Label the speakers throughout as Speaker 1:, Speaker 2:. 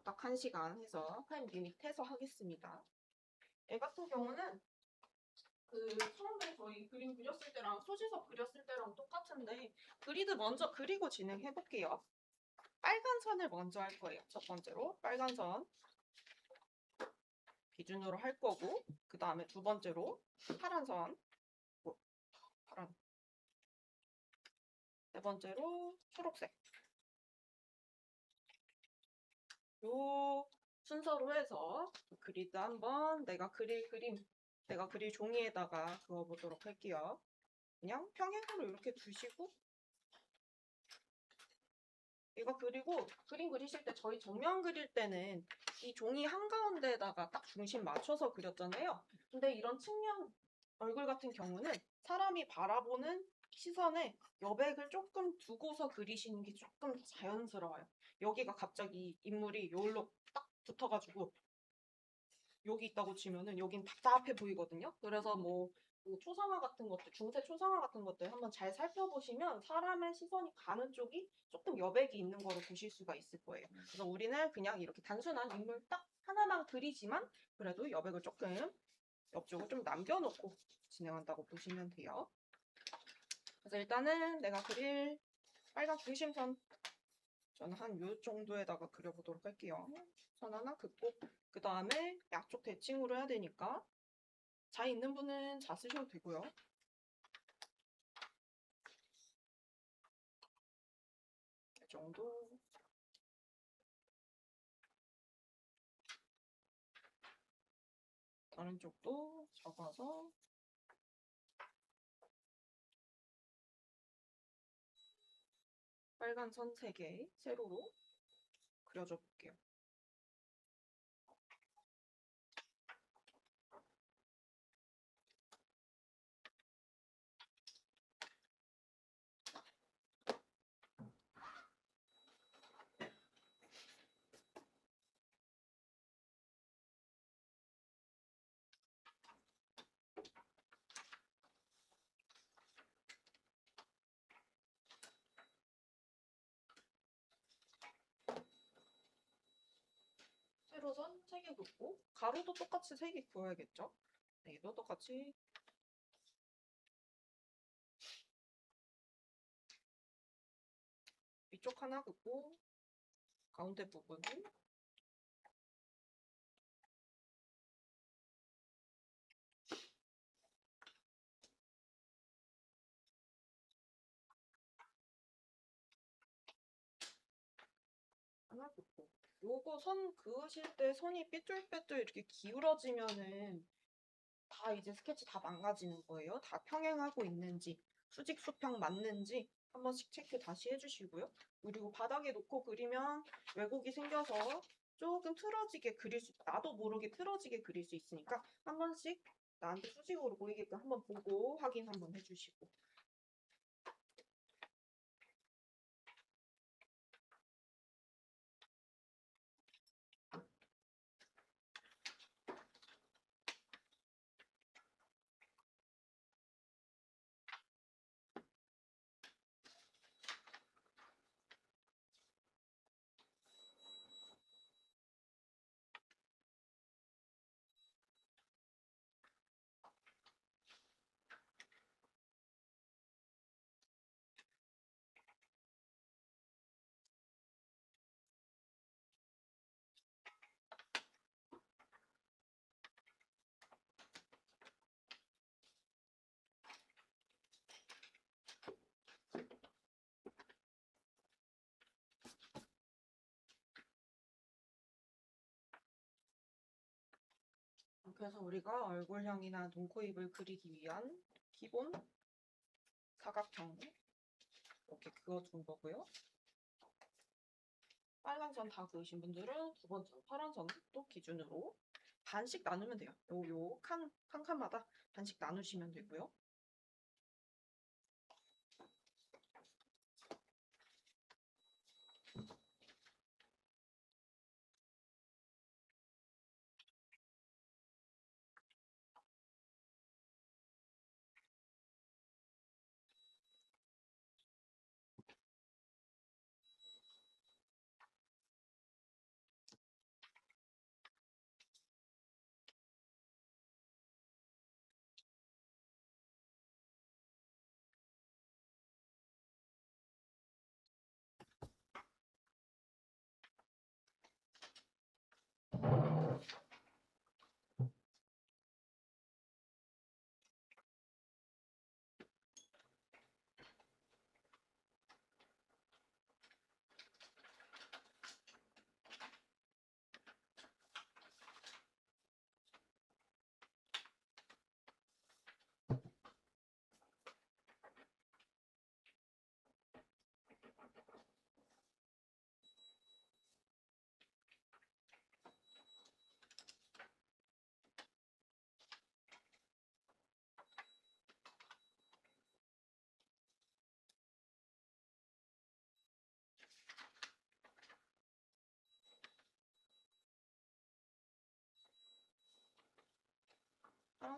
Speaker 1: 딱 1시간 해서 타임 리밋 해서 하겠습니다. 얘 같은 경우는 처음에 저희 그림 그렸을 때랑 소지섭 그렸을 때랑 똑같은데 그리드 먼저 그리고 진행해 볼게요. 빨간 선을 먼저 할 거예요. 첫 번째로 빨간 선 기준으로 할 거고, 그 다음에 두 번째로 파란 선, 파란, 네 번째로 초록색. 요 순서로 해서 그리드 한번 내가 그릴 종이에다가 그어보도록 할게요. 그냥 평행으로 이렇게 두시고, 이거 그리고 그림 그리실 때 저희 정면 그릴 때는 이 종이 한가운데에다가 딱 중심 맞춰서 그렸잖아요. 근데 이런 측면 얼굴 같은 경우는 사람이 바라보는 시선에 여백을 조금 두고서 그리시는 게 조금 더 자연스러워요. 여기가 갑자기 인물이 여기로 딱 붙어가지고 여기 있다고 치면은 여긴 답답해 보이거든요. 그래서 뭐 초상화 같은 것들, 중세 초상화 같은 것들 한번 잘 살펴보시면 사람의 시선이 가는 쪽이 조금 여백이 있는 거를 보실 수가 있을 거예요. 그래서 우리는 그냥 이렇게 단순한 인물 딱 하나만 그리지만 그래도 여백을 조금 옆쪽을 좀 남겨놓고 진행한다고 보시면 돼요. 그래서 일단은 내가 그릴 빨간 중심선 저는 한 요 정도에다가 그려보도록 할게요. 선 하나 긋고 그 다음에 양쪽 대칭으로 해야 되니까 자 있는 분은 자 쓰셔도 되고요. 이 정도. 다른 쪽도 접어서 빨간 선 3개 세로로 그려줘 볼게요. 세로선 3개 긋고 가로도 똑같이 3개 그어야겠죠? 얘도 똑같이 위쪽 하나 긋고 가운데 부분은 하나 긋고 요거 선 그으실 때 선이 삐뚤빼뚤 이렇게 기울어지면은 다 이제 스케치 다 망가지는 거예요. 다 평행하고 있는지 수직 수평 맞는지 한 번씩 체크 다시 해주시고요. 그리고 바닥에 놓고 그리면 왜곡이 생겨서 조금 틀어지게 그릴 수, 나도 모르게 틀어지게 그릴 수 있으니까 한 번씩 나한테 수직으로 보이게끔 한번 보고 확인 한번 해주시고. 그래서 우리가 얼굴형이나 눈, 코, 입을 그리기 위한 기본 사각형 이렇게 그어준 거고요. 빨간 선 다 그으신 분들은 두 번째 파란 선도 기준으로 반씩 나누면 돼요. 한 칸마다 반씩 나누시면 되고요.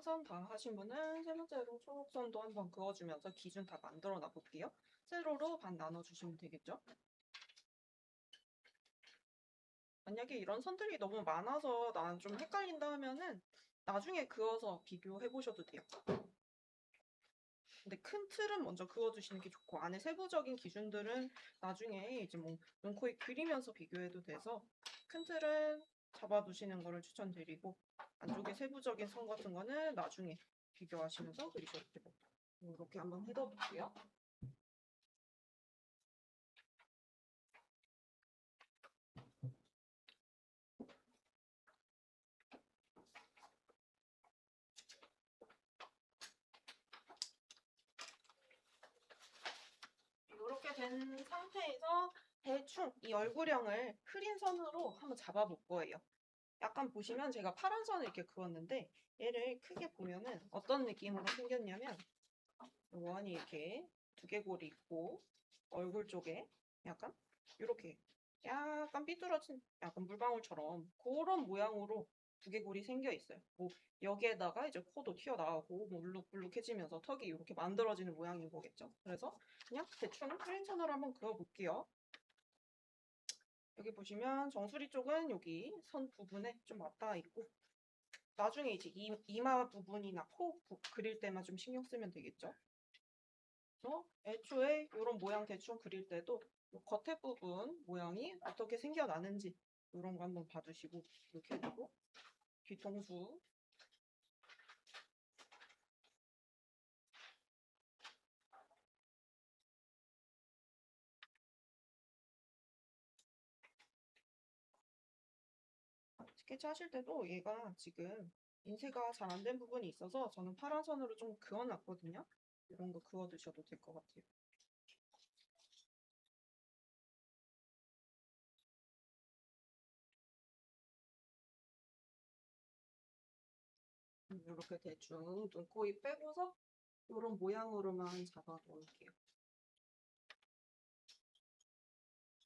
Speaker 1: 파란선 다 하신 분은 세 번째로 초록선도 한번 그어주면서 기준 다 만들어 놔볼게요. 세로로 반 나눠주시면 되겠죠? 만약에 이런 선들이 너무 많아서 난 좀 헷갈린다 하면은 나중에 그어서 비교해 보셔도 돼요. 근데 큰 틀은 먼저 그어주시는 게 좋고 안에 세부적인 기준들은 나중에 이제 뭐 눈, 코, 입 그리면서 비교해도 돼서 큰 틀은 잡아두시는 거를 추천드리고 안쪽에 세부적인 선 같은 거는 나중에 비교하시면서 그리셔도 되고 이렇게 한번 해둬볼게요. 이렇게 된 상태에서 대충 이 얼굴형을 흐린 선으로 한번 잡아볼 거예요. 약간 보시면 제가 파란 선을 이렇게 그었는데 얘를 크게 보면은 어떤 느낌으로 생겼냐면 원이 이렇게 두개골이 있고 얼굴 쪽에 약간 이렇게 약간 삐뚤어진 약간 물방울처럼 그런 모양으로 두개골이 생겨 있어요. 뭐 여기에다가 이제 코도 튀어나오고 뭐 울룩불룩해지면서 턱이 이렇게 만들어지는 모양인 거겠죠. 그래서 그냥 대충 프린선으로 한번 그어볼게요. 여기 보시면 정수리 쪽은 여기 선 부분에 좀 맞닿아 있고 나중에 이제 이마 부분이나 코 그릴 때만 좀 신경 쓰면 되겠죠. 애초에 이런 모양 대충 그릴 때도 요 겉에 부분 모양이 어떻게 생겨나는지 이런 거 한번 봐주시고 이렇게 해주고 뒤통수 스케치 하실 때도 얘가 지금 인쇄가 잘 안 된 부분이 있어서 저는 파란 선으로 좀 그어놨거든요. 이런 거 그어두셔도 될 것 같아요. 이렇게 대충 눈, 코, 입 빼고서 이런 모양으로만 잡아 놓을게요.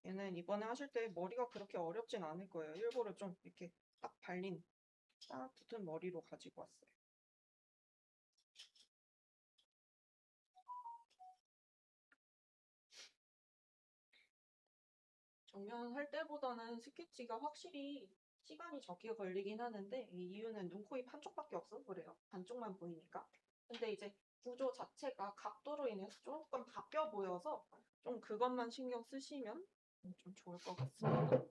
Speaker 1: 얘는 이번에 하실 때 머리가 그렇게 어렵진 않을 거예요. 일부러 좀 이렇게 딱 발린, 딱 붙은 머리로 가지고 왔어요. 정면 할 때보다는 스케치가 확실히 시간이 적게 걸리긴 하는데 이 이유는 눈, 코, 입 한쪽밖에 없어서 그래요. 반쪽만 보이니까. 근데 이제 구조 자체가 각도로 인해서 조금 바뀌어 보여서 좀 그것만 신경 쓰시면 좀 좋을 것 같습니다.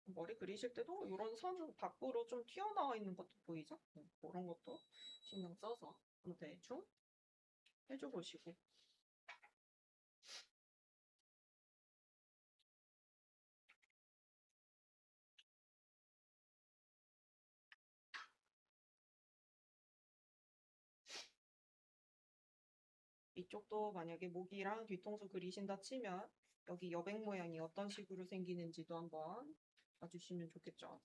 Speaker 1: 머리 그리실 때도 이런 선 밖으로 좀 튀어나와 있는 것도 보이죠? 그런 것도 신경 써서 대충 해줘 보시고 이쪽도 만약에 목이랑 뒤통수 그리신다 치면 여기 여백 모양이 어떤 식으로 생기는지도 한번 봐주시면 좋겠죠.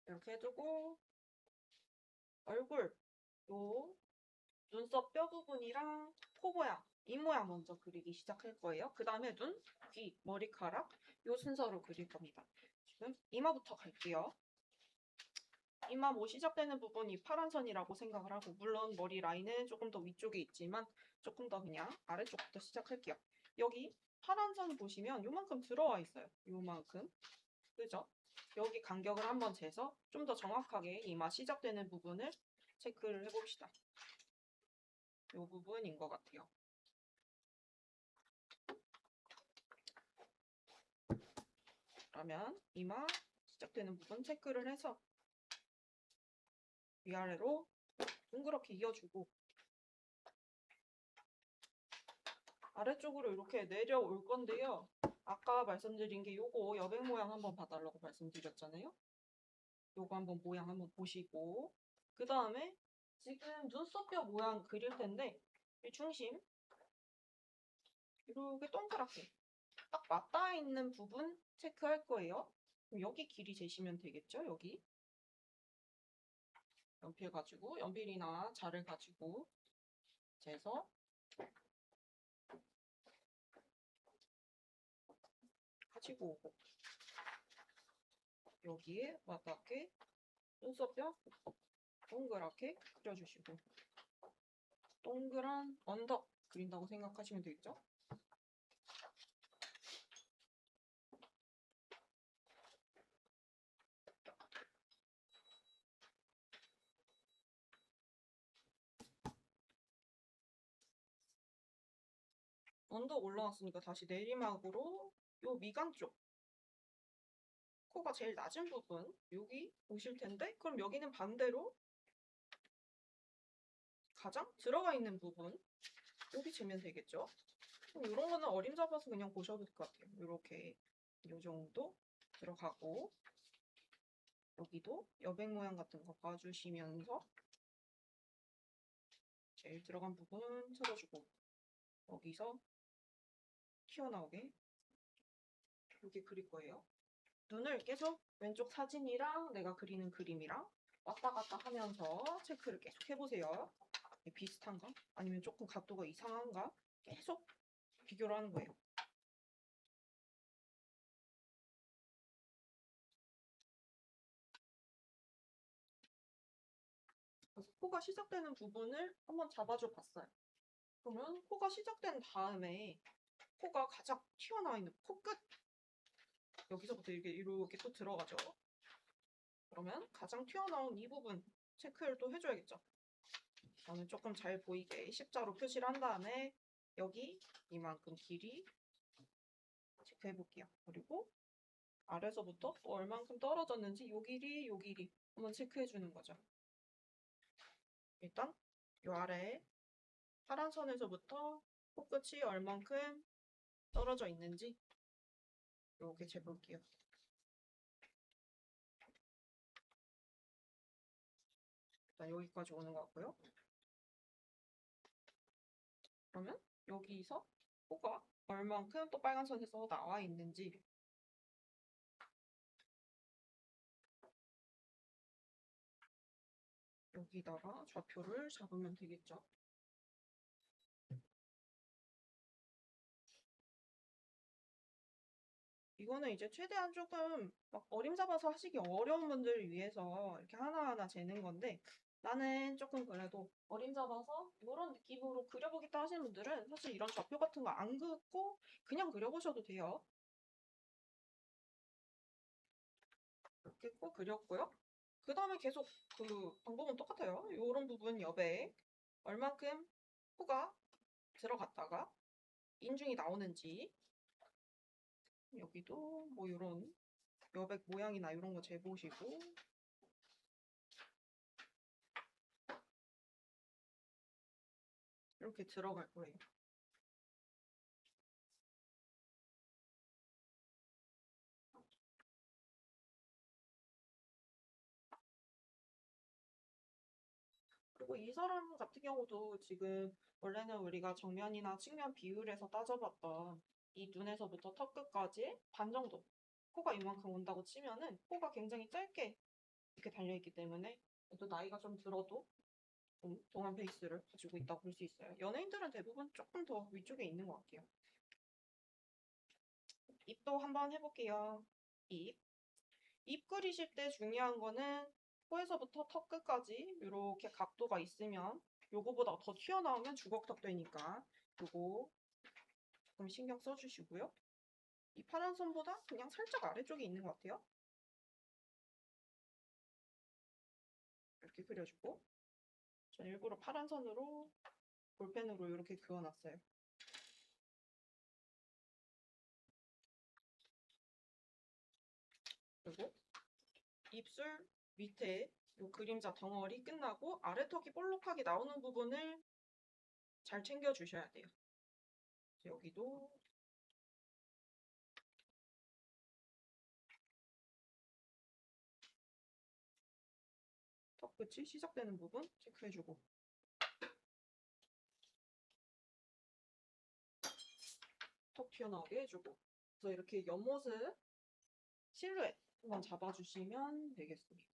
Speaker 1: 이렇게 해주고 얼굴, 요 눈썹 뼈 부분이랑 코 모양, 입 모양 먼저 그리기 시작할 거예요. 그 다음에 눈, 귀, 머리카락 요 순서로 그릴 겁니다. 지금 이마부터 갈게요. 이마 뭐 시작되는 부분이 파란 선이라고 생각을 하고 물론 머리 라인은 조금 더 위쪽에 있지만 조금 더 그냥 아래쪽부터 시작할게요. 여기 파란 선 보시면 요만큼 들어와 있어요. 요만큼. 그죠? 여기 간격을 한번 재서 좀 더 정확하게 이마 시작되는 부분을 체크를 해봅시다. 요 부분인 것 같아요. 그러면 이마 시작되는 부분 체크를 해서 위아래로 동그랗게 이어주고 아래쪽으로 이렇게 내려올 건데요. 아까 말씀드린 게 요거 여백 모양 한번 봐달라고 말씀드렸잖아요. 요거 한번 모양 한번 보시고 그 다음에 지금 눈썹뼈 모양 그릴 텐데 이 중심 이렇게 동그랗게 딱 맞닿아 있는 부분 체크할 거예요. 그럼 여기 길이 재시면 되겠죠? 여기 연필이나 자를 가지고 재서 가지고 오고 여기에 맞닿게 눈썹뼈 동그랗게 그려주시고 동그란 언덕 그린다고 생각하시면 되겠죠? 언덕 올라왔으니까 다시 내리막으로 요 미간 쪽 코가 제일 낮은 부분 여기 오실 텐데 그럼 여기는 반대로 가장 들어가 있는 부분 여기 재면 되겠죠? 이런 거는 어림 잡아서 그냥 보셔도 될 것 같아요. 이렇게 이 정도 들어가고 여기도 여백 모양 같은 거 봐주시면서 제일 들어간 부분 찾아주고 여기서 튀어나오게 이렇게 그릴 거예요. 눈을 계속 왼쪽 사진이랑 내가 그리는 그림이랑 왔다 갔다 하면서 체크를 계속 해보세요. 비슷한가? 아니면 조금 각도가 이상한가? 계속 비교를 하는 거예요. 그래서 코가 시작되는 부분을 한번 잡아줘 봤어요. 그러면 코가 시작된 다음에 코가 가장 튀어나와 있는 코끝 여기서부터 이렇게 또 들어가죠. 그러면 가장 튀어나온 이 부분 체크를 또 해줘야겠죠. 저는 조금 잘 보이게 십자로 표시를 한 다음에 여기 이만큼 길이 체크해 볼게요. 그리고 아래서부터 또 얼만큼 떨어졌는지 요 길이 한번 체크해 주는 거죠. 일단 요 아래 파란 선에서부터 코끝이 얼만큼 떨어져 있는지 이렇게 재볼게요. 일단 여기까지 오는 것 같고요. 그러면 여기서 코가 얼만큼 또 빨간 선에서 나와 있는지 여기다가 좌표를 잡으면 되겠죠. 이거는 이제 최대한 조금 막 어림잡아서 하시기 어려운 분들을 위해서 이렇게 하나하나 재는 건데 나는 조금 그래도 어림잡아서 이런 느낌으로 그려보겠다 하시는 분들은 사실 이런 좌표 같은 거 안 긋고 그냥 그려보셔도 돼요. 이렇게 꼭 그렸고요. 그 다음에 계속 그 방법은 똑같아요. 이런 부분 여백 얼만큼 코가 들어갔다가 인중이 나오는지 여기도 뭐 이런 여백 모양이나 이런 거 재보시고 이렇게 들어갈 거예요. 그리고 이 사람 같은 경우도 지금 원래는 우리가 정면이나 측면 비율에서 따져봤던 이 눈에서부터 턱 끝까지 반 정도 코가 이만큼 온다고 치면은 코가 굉장히 짧게 이렇게 달려있기 때문에 또 나이가 좀 들어도 좀 동안 페이스를 가지고 있다고 볼 수 있어요. 연예인들은 대부분 조금 더 위쪽에 있는 것 같아요. 입도 한번 해볼게요. 입. 입 그리실 때 중요한 거는 코에서부터 턱 끝까지 이렇게 각도가 있으면 요거보다 더 튀어나오면 주걱턱 되니까 요거 조금 신경 써주시고요. 이 파란 선보다 그냥 살짝 아래쪽에 있는 것 같아요. 이렇게 그려주고 전 일부러 파란 선으로 볼펜으로 이렇게 그어놨어요. 그리고 입술 밑에 요 그림자 덩어리 끝나고 아래턱이 볼록하게 나오는 부분을 잘 챙겨주셔야 돼요. 여기도 턱 끝이 시작되는 부분 체크해주고 턱 튀어나오게 해주고 그래서 이렇게 옆모습 실루엣 한번 잡아주시면 되겠습니다.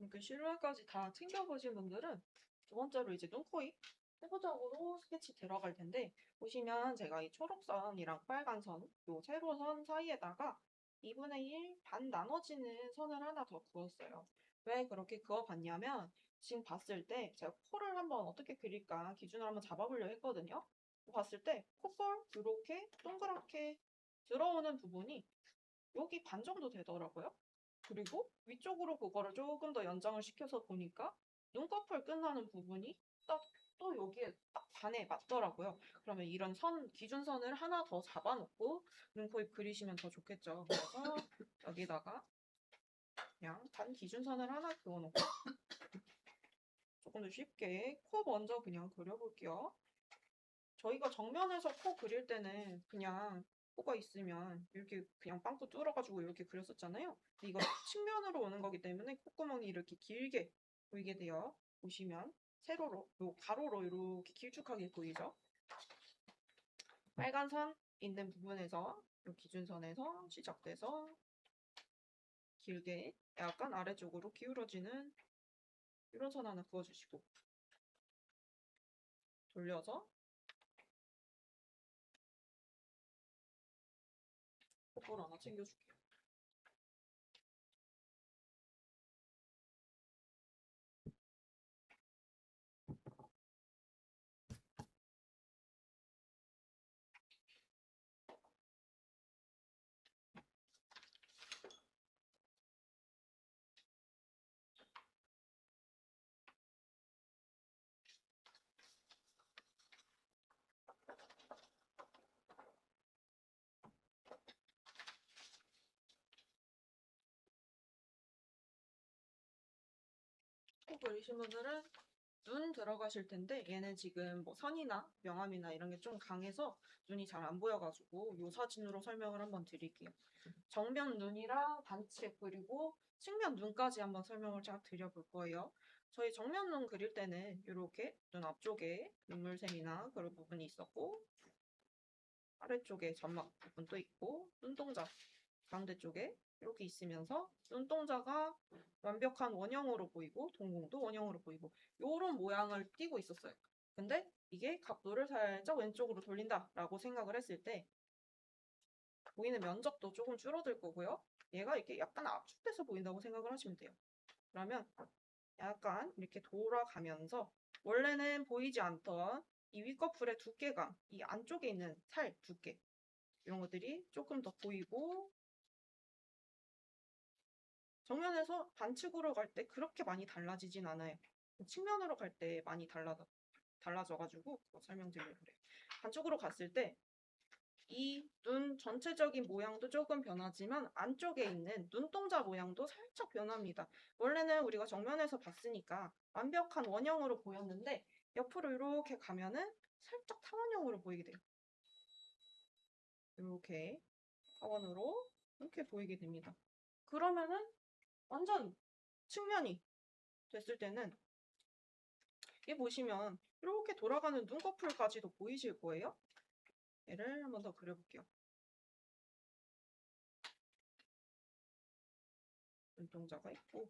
Speaker 1: 이렇게 실루엣까지 다 챙겨보신 분들은 두 번째로 이제 눈, 코, 입 세부적으로 스케치 들어갈 텐데 보시면 제가 이 초록선이랑 빨간선 요 세로선 사이에다가 2분의 1 반 나눠지는 선을 하나 더 그었어요. 왜 그렇게 그어봤냐면 지금 봤을 때 제가 코를 한번 어떻게 그릴까 기준을 한번 잡아보려 했거든요. 봤을 때 콧볼 이렇게 동그랗게 들어오는 부분이 여기 반 정도 되더라고요. 그리고 위쪽으로 그거를 조금 더 연장을 시켜서 보니까 눈꺼풀 끝나는 부분이 딱 또 여기에 딱 반에 맞더라고요. 그러면 이런 선, 기준선을 하나 더 잡아놓고 눈, 코, 입 그리시면 더 좋겠죠. 그래서 여기다가 그냥 단 기준선을 하나 그어놓고 조금 더 쉽게 코 먼저 그냥 그려볼게요. 저희가 정면에서 코 그릴 때는 그냥 코가 있으면 이렇게 그냥 빵꾸 뚫어가지고 이렇게 그렸었잖아요. 근데 이거 측면으로 오는 거기 때문에 콧구멍이 이렇게 길게 보이게 돼요. 보시면 세로로, 요 가로로 이렇게 길쭉하게 보이죠? 빨간 선 있는 부분에서 요 기준선에서 시작돼서 길게 약간 아래쪽으로 기울어지는 이런 선 하나 그어주시고 돌려서 콧볼 하나 챙겨줄게요. 코 그리신 분들은 눈 들어가실 텐데 얘는 지금 뭐 선이나 명암이나 이런 게 좀 강해서 눈이 잘 안 보여가지고 이 사진으로 설명을 한번 드릴게요. 정면 눈이랑 반측 그리고 측면 눈까지 한번 설명을 쫙 드려볼 거예요. 저희 정면 눈 그릴 때는 이렇게 눈 앞쪽에 눈물샘이나 그런 부분이 있었고 아래쪽에 점막 부분도 있고 눈동자 가운데 쪽에 이렇게 있으면서 눈동자가 완벽한 원형으로 보이고 동공도 원형으로 보이고 이런 모양을 띠고 있었어요. 근데 이게 각도를 살짝 왼쪽으로 돌린다라고 생각을 했을 때 보이는 면적도 조금 줄어들 거고요. 얘가 이렇게 약간 압축돼서 보인다고 생각을 하시면 돼요. 그러면 약간 이렇게 돌아가면서 원래는 보이지 않던 이 윗꺼풀의 두께감, 이 안쪽에 있는 살 두께 이런 것들이 조금 더 보이고 정면에서 반측으로 갈 때 그렇게 많이 달라지진 않아요. 측면으로 갈 때 많이 달라져가지고 설명드리려고 그래요. 반쪽으로 갔을 때 이 눈 전체적인 모양도 조금 변하지만 안쪽에 있는 눈동자 모양도 살짝 변합니다. 원래는 우리가 정면에서 봤으니까 완벽한 원형으로 보였는데 옆으로 이렇게 가면은 살짝 타원형으로 보이게 돼요. 이렇게 타원으로 이렇게 보이게 됩니다. 그러면은 완전 측면이 됐을 때는 이 보시면 이렇게 돌아가는 눈꺼풀까지도 보이실 거예요. 얘를 한번 더 그려볼게요. 눈동자가 있고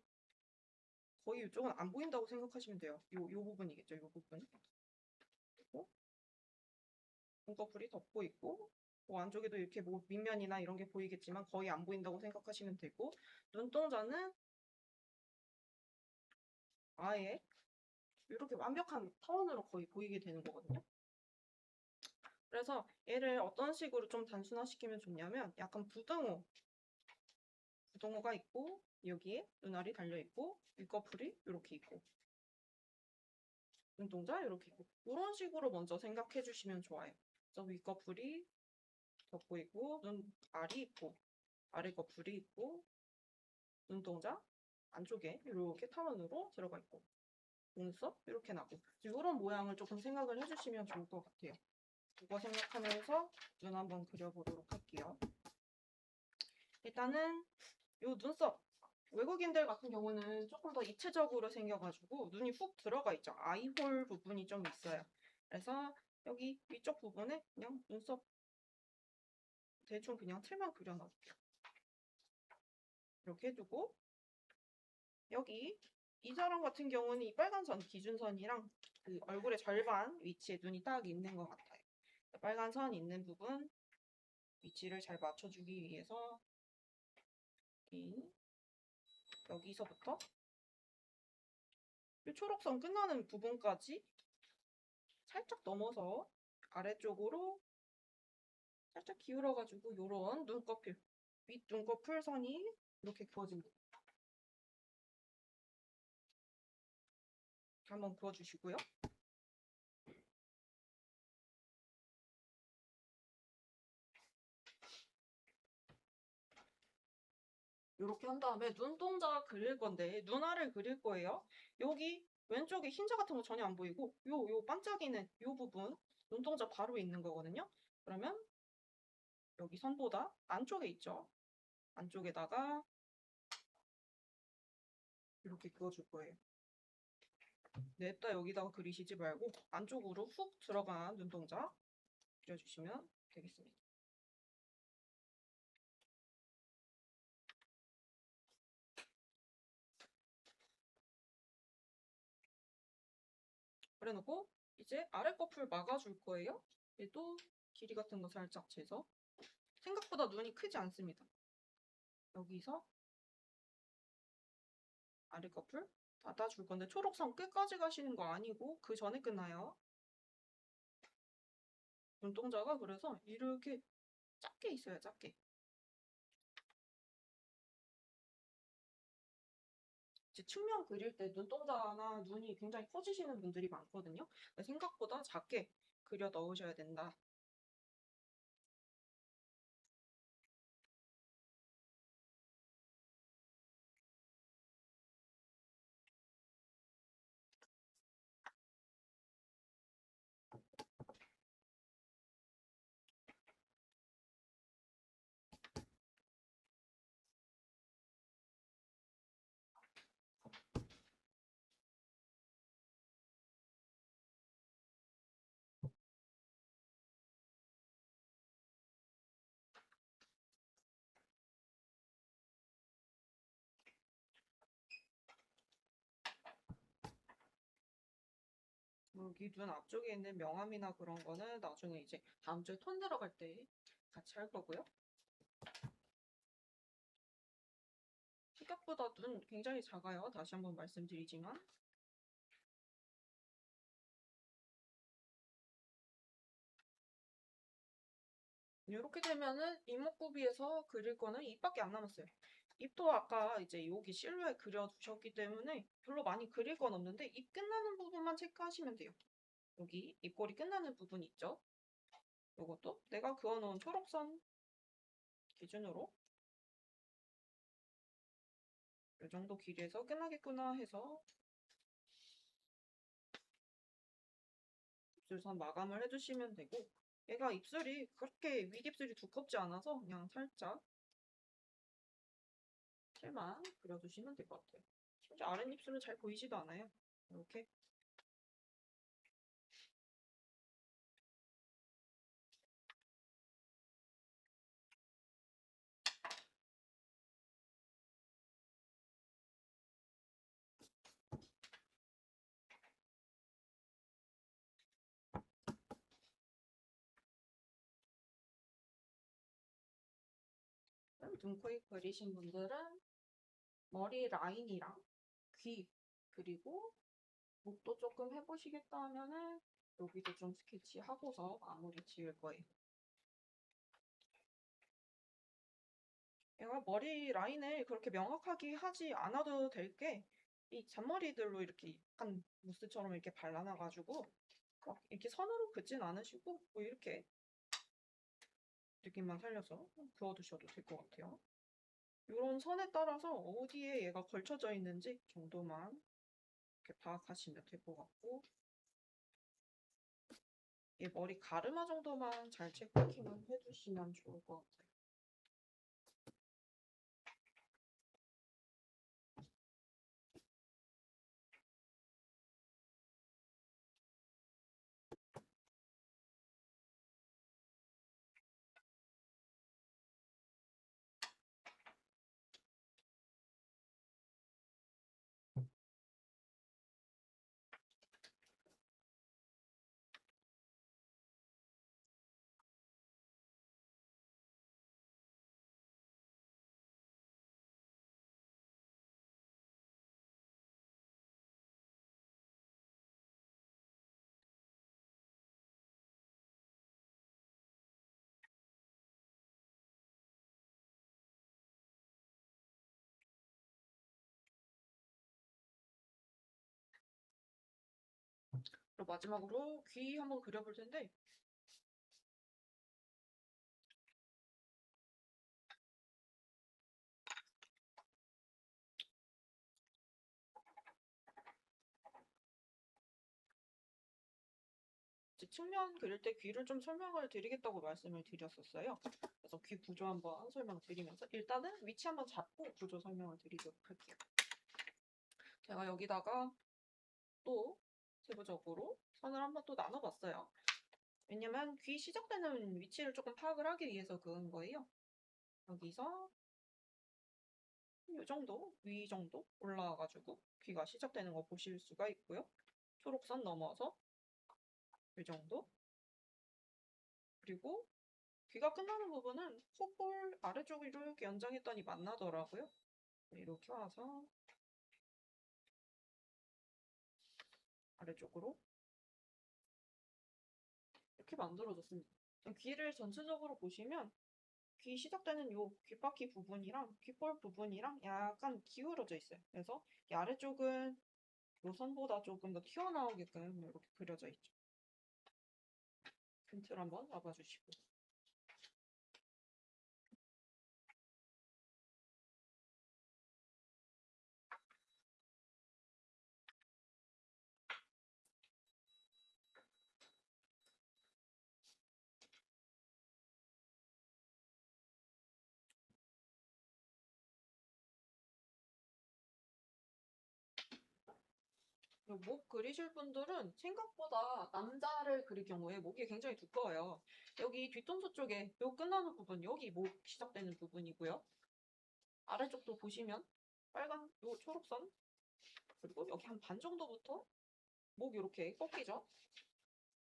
Speaker 1: 거의 이쪽은 안 보인다고 생각하시면 돼요. 요 부분이겠죠. 요 부분. 그리고 눈꺼풀이 덮고 있고 뭐 안쪽에도 이렇게 뭐 밑면이나 이런 게 보이겠지만 거의 안 보인다고 생각하시면 되고 눈동자는 아예 이렇게 완벽한 타원으로 거의 보이게 되는 거거든요. 그래서 얘를 어떤 식으로 좀 단순화시키면 좋냐면 약간 부등호가 있고 여기에 눈알이 달려있고 윗꺼풀이 이렇게 있고 눈동자 이렇게 있고 이런 식으로 먼저 생각해 주시면 좋아요. 그래서 윗꺼풀이 덮고 있고 눈알이 있고 아래 꺼풀이 있고 눈동자 안쪽에 이렇게 타원으로 들어가 있고 눈썹 이렇게 나고 이런 모양을 조금 생각을 해주시면 좋을 것 같아요. 이거 생각하면서 눈 한번 그려보도록 할게요. 일단은 이 눈썹 외국인들 같은 경우는 조금 더 입체적으로 생겨가지고 눈이 훅 들어가 있죠. 아이홀 부분이 좀 있어요. 그래서 여기 위쪽 부분에 그냥 눈썹 대충 그냥 틀만 그려놔볼게요. 이렇게 해주고 여기 이 사람 같은 경우는 이 빨간 선, 기준선이랑 그 얼굴의 절반 위치에 눈이 딱 있는 것 같아요. 빨간 선 있는 부분 위치를 잘 맞춰주기 위해서 여기서부터 이 초록선 끝나는 부분까지 살짝 넘어서 아래쪽으로 살짝 기울여가지고 이런 눈꺼풀, 윗 눈꺼풀 선이 이렇게 그어집니다. 한번 그어주시고요. 이렇게 한 다음에 눈동자 그릴 건데 눈알을 그릴 거예요. 여기 왼쪽에 흰자 같은 거 전혀 안 보이고 요 반짝이는 요 부분 눈동자 바로 있는 거거든요. 그러면 여기 선보다 안쪽에 있죠. 안쪽에다가 이렇게 그어줄 거예요. 냅다 여기다가 그리시지 말고 안쪽으로 훅 들어간 눈동자 그려주시면 되겠습니다. 그래놓고 이제 아래 커플 막아줄 거예요. 얘도 길이 같은 거 살짝 재서 생각보다 눈이 크지 않습니다. 여기서 아래 커플 닫아줄 건데 초록선 끝까지 가시는 거 아니고 그 전에 끝나요. 눈동자가 그래서 이렇게 작게 있어요. 작게. 이제 측면 그릴 때 눈동자나 눈이 굉장히 커지시는 분들이 많거든요. 생각보다 작게 그려 넣으셔야 된다. 여기 눈 앞쪽에 있는 명암이나 그런 거는 나중에 이제 다음 주에 톤 들어갈 때 같이 할 거고요. 생각보다 눈 굉장히 작아요. 다시 한번 말씀드리지만. 이렇게 되면은 이목구비에서 그릴 거는 입밖에 안 남았어요. 입도 아까 이제 여기 실루엣 그려두셨기 때문에 별로 많이 그릴 건 없는데 입 끝나는 부분만 체크하시면 돼요. 여기 입꼬리 끝나는 부분 있죠? 이것도 내가 그어놓은 초록선 기준으로 이 정도 길이에서 끝나겠구나 해서 입술선 마감을 해주시면 되고 얘가 입술이 그렇게 윗입술이 두껍지 않아서 그냥 살짝 실만 그려주시면 될 것 같아요. 심지어 아랫입술은 잘 보이지도 않아요. 이렇게 눈, 코, 입 그리신 분들은 머리 라인이랑 귀 그리고 목도 조금 해보시겠다 하면은 여기도 좀 스케치하고서 마무리 지을 거예요. 얘가 머리 라인을 그렇게 명확하게 하지 않아도 될 게 이 잔머리들로 이렇게 약간 무스처럼 이렇게 발라놔가지고 막 이렇게 선으로 긋진 않으시고 뭐 이렇게 느낌만 살려서 그어두셔도 될 것 같아요. 이런 선에 따라서 어디에 얘가 걸쳐져 있는지 정도만 이렇게 파악하시면 될 것 같고 얘 머리 가르마 정도만 잘 체크킹을 해주시면 좋을 것 같아요. 그리고 마지막으로 귀 한번 그려볼 텐데 이제 측면 그릴 때 귀를 좀 설명을 드리겠다고 말씀을 드렸었어요. 그래서 귀 구조 한번 설명드리면서 일단은 위치 한번 잡고 구조 설명을 드리도록 할게요. 제가 여기다가 또 세부적으로 선을 한번 또 나눠봤어요. 왜냐면 귀 시작되는 위치를 조금 파악을 하기 위해서 그런 거예요. 여기서 이 정도, 위 정도 올라와가지고 귀가 시작되는 거 보실 수가 있고요. 초록선 넘어서 이 정도. 그리고 귀가 끝나는 부분은 콧볼 아래쪽을 이렇게 연장했더니 만나더라고요. 이렇게 와서 아래쪽으로 이렇게 만들어졌습니다. 귀를 전체적으로 보시면 귀 시작되는 요 귓바퀴 부분이랑 귓볼 부분이랑 약간 기울어져 있어요. 그래서 이 아래쪽은 요 선보다 조금 더 튀어나오게끔 이렇게 그려져 있죠. 핀트를 한번 잡아주시고. 목 그리실 분들은 생각보다 남자를 그릴 경우에 목이 굉장히 두꺼워요. 여기 뒤통수 쪽에 요 끝나는 부분, 여기 목 시작되는 부분이고요. 아래쪽도 보시면 빨간 요 초록선 그리고 여기 한 반 정도부터 목 이렇게 꺾이죠.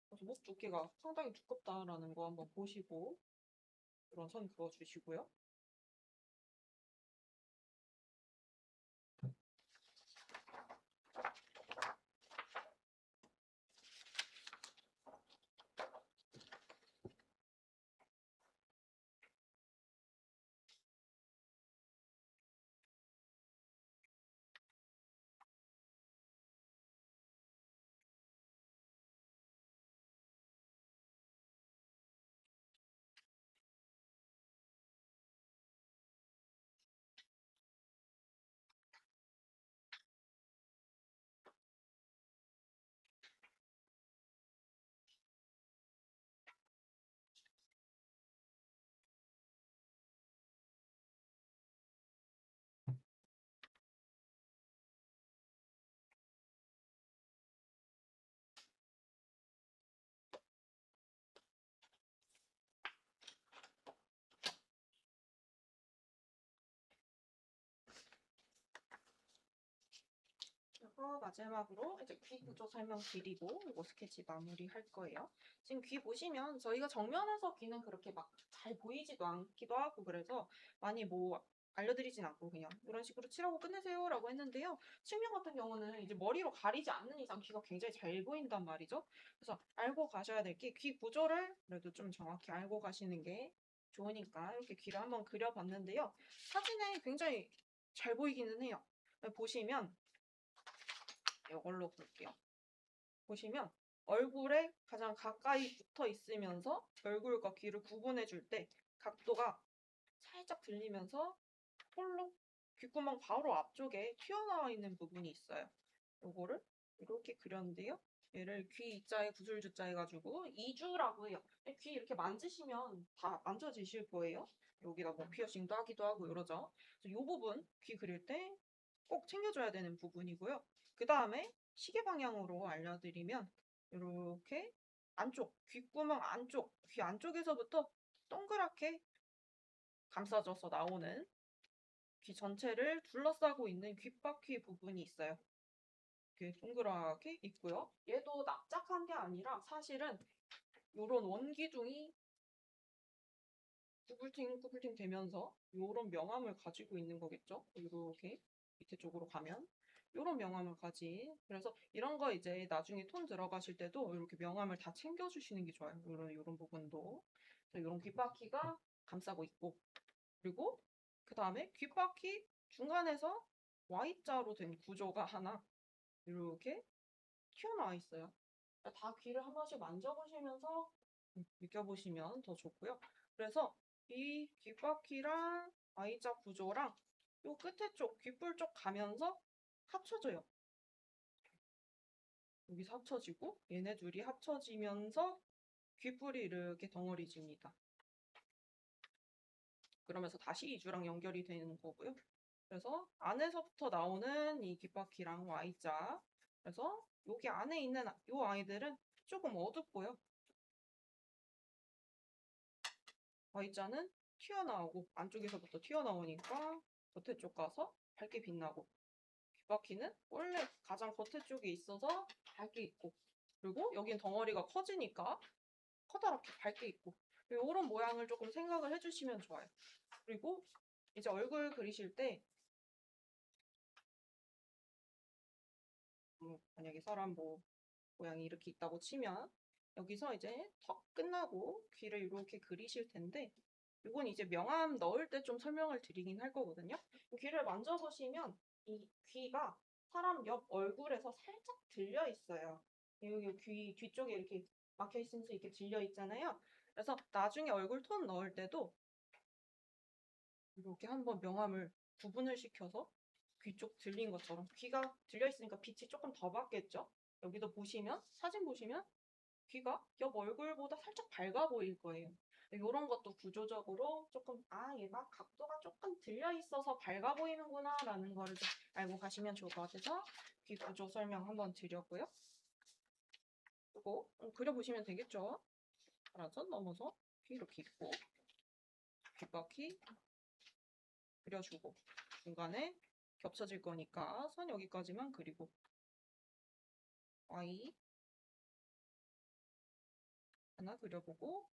Speaker 1: 그래서 목 두께가 상당히 두껍다라는 거 한번 보시고 이런 선 그어주시고요. 그리고 마지막으로 이제 귀 구조 설명 드리고 이거 스케치 마무리 할 거예요. 지금 귀 보시면 저희가 정면에서 귀는 그렇게 막 잘 보이지도 않기도 하고 그래서 많이 뭐 알려드리진 않고 그냥 이런 식으로 칠하고 끝내세요 라고 했는데요. 측면 같은 경우는 이제 머리로 가리지 않는 이상 귀가 굉장히 잘 보인단 말이죠. 그래서 알고 가셔야 될 게 귀 구조를 그래도 좀 정확히 알고 가시는 게 좋으니까 이렇게 귀를 한번 그려봤는데요. 사진에 굉장히 잘 보이기는 해요. 보시면 이걸로 볼게요. 보시면 얼굴에 가장 가까이 붙어 있으면서 얼굴과 귀를 구분해 줄 때 각도가 살짝 들리면서 홀로 귓구멍 바로 앞쪽에 튀어나와 있는 부분이 있어요. 요거를 이렇게 그렸는데요. 얘를 귀 이자에 구슬주자 해가지고 이주라고 해요. 귀 이렇게 만지시면 다 만져지실 거예요. 여기다 뭐 피어싱도 하기도 하고 이러죠. 그래서 이 부분 귀 그릴 때 꼭 챙겨줘야 되는 부분이고요. 그 다음에 시계 방향으로 알려드리면 이렇게 안쪽, 귓구멍 안쪽, 귀 안쪽에서부터 동그랗게 감싸져서 나오는 귀 전체를 둘러싸고 있는 귓바퀴 부분이 있어요. 이렇게 동그랗게 있고요. 얘도 납작한 게 아니라 사실은 이런 원기둥이 구불팅구불팅 되면서 이런 명암을 가지고 있는 거겠죠. 이렇게 밑에 쪽으로 가면 이런 명암을 가지. 그래서 이런 거 이제 나중에 톤 들어가실 때도 이렇게 명암을 다 챙겨주시는 게 좋아요. 이런 부분도. 이런 귓바퀴가 감싸고 있고 그리고 그 다음에 귓바퀴 중간에서 Y자로 된 구조가 하나 이렇게 튀어나와 있어요. 다 귀를 한 번씩 만져보시면서 느껴보시면 더 좋고요. 그래서 이 귓바퀴랑 Y자 구조랑 요 끝에 쪽, 귓불 쪽 가면서 합쳐져요. 여기서 합쳐지고 얘네 둘이 합쳐지면서 귓불이 이렇게 덩어리집니다. 그러면서 다시 이주랑 연결이 되는 거고요. 그래서 안에서부터 나오는 이 귓바퀴랑 Y자. 그래서 여기 안에 있는 이 아이들은 조금 어둡고요. Y자는 튀어나오고 안쪽에서부터 튀어나오니까 겉에 쪽 가서 밝게 빛나고, 귓바퀴는 원래 가장 겉에 쪽에 있어서 밝게 있고, 그리고 여긴 덩어리가 커지니까 커다랗게 밝게 있고, 이런 모양을 조금 생각을 해주시면 좋아요. 그리고 이제 얼굴 그리실 때 만약에 사람 모양이 이렇게 있다고 치면 여기서 이제 턱 끝나고 귀를 이렇게 그리실 텐데, 이건 이제 명암 넣을 때 좀 설명을 드리긴 할 거거든요. 귀를 만져보시면 이 귀가 사람 옆 얼굴에서 살짝 들려 있어요. 여기 귀 뒤쪽에 이렇게 막혀 있으면서 이렇게 들려 있잖아요. 그래서 나중에 얼굴 톤 넣을 때도 이렇게 한번 명암을 구분을 시켜서 귀 쪽 들린 것처럼, 귀가 들려 있으니까 빛이 조금 더 받겠죠. 여기도 보시면, 사진 보시면 귀가 옆 얼굴보다 살짝 밝아 보일 거예요. 이런 것도 구조적으로 조금 얘가 각도가 조금 들려 있어서 밝아 보이는구나 라는 거를 좀 알고 가시면 좋을 것 같아서 귀 구조 설명 한번 드렸고요. 그리고 그려보시면 되겠죠. 하나선 넘어서 귀 이렇게 있고, 귓바퀴 그려주고, 중간에 겹쳐질 거니까 선 여기까지만 그리고, Y 하나 그려보고,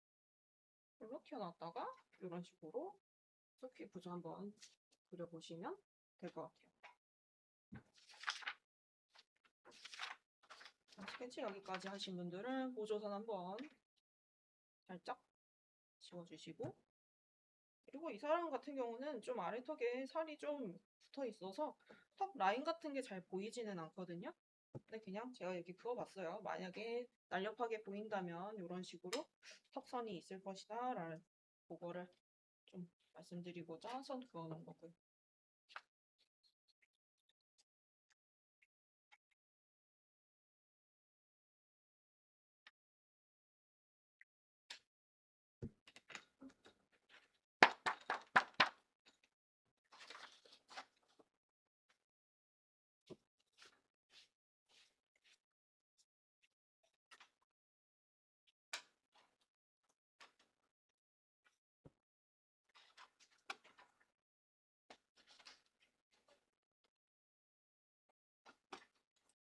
Speaker 1: 이렇게 튀어나왔다가 이런 식으로 귀 구조 한번 그려보시면 될 것 같아요. 스케치 여기까지 하신 분들은 보조선 한번 살짝 지워주시고, 그리고 이 사람 같은 경우는 좀 아래턱에 살이 좀 붙어 있어서 턱 라인 같은 게 잘 보이지는 않거든요. 근데 그냥 제가 여기 그어봤어요. 만약에 날렵하게 보인다면 이런 식으로 턱선이 있을 것이다 라는 그거를 좀 말씀드리고자 선 그어놓은 거고요.